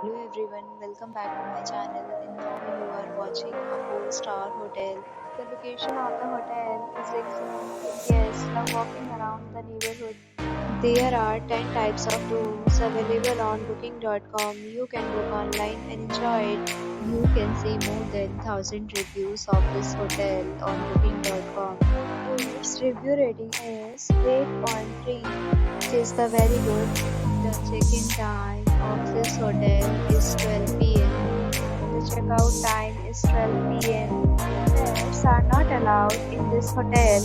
Hello everyone, welcome back to my channel. And now you are watching a 4-star hotel. The location of the hotel is excellent and guests love walking around the neighborhood. There are 10 types of rooms available on booking.com. You can book online and enjoy it. You can see more than 1000 reviews of this hotel on booking.com. Its review rating is 8.3, which is the very good. The check-in time of this hotel is 12 p.m. The checkout time is 12 p.m. Pets are not allowed in this hotel.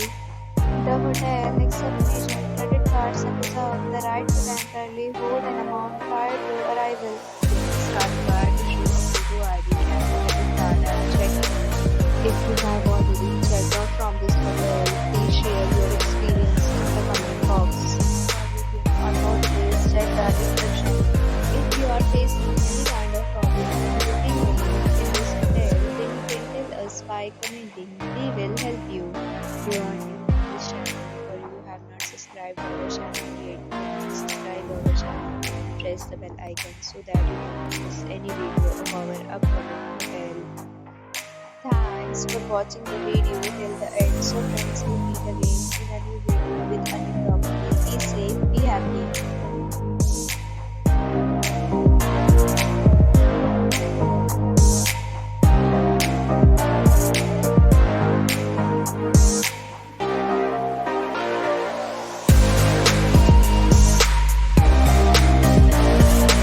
The hotel accepts major credit cards and reserves the right to temporarily hold an amount prior to arrival. This card issues a photo ID and credit card at check-in. If you have already checked out from this hotel, please share your experience in the comment box. For booking or more details, check the description. If you are facing any kind of problem booking room in this hotel, then you can tell us by commenting. We will help you. If you are new to this channel or you have not subscribed our channel yet, please subscribe our channel and press the bell icon so that you don't miss any video of our upcoming hotel. Thanks for watching the video till the end. So friends, we'll meet again in a new video with a new property. Be safe, be happy.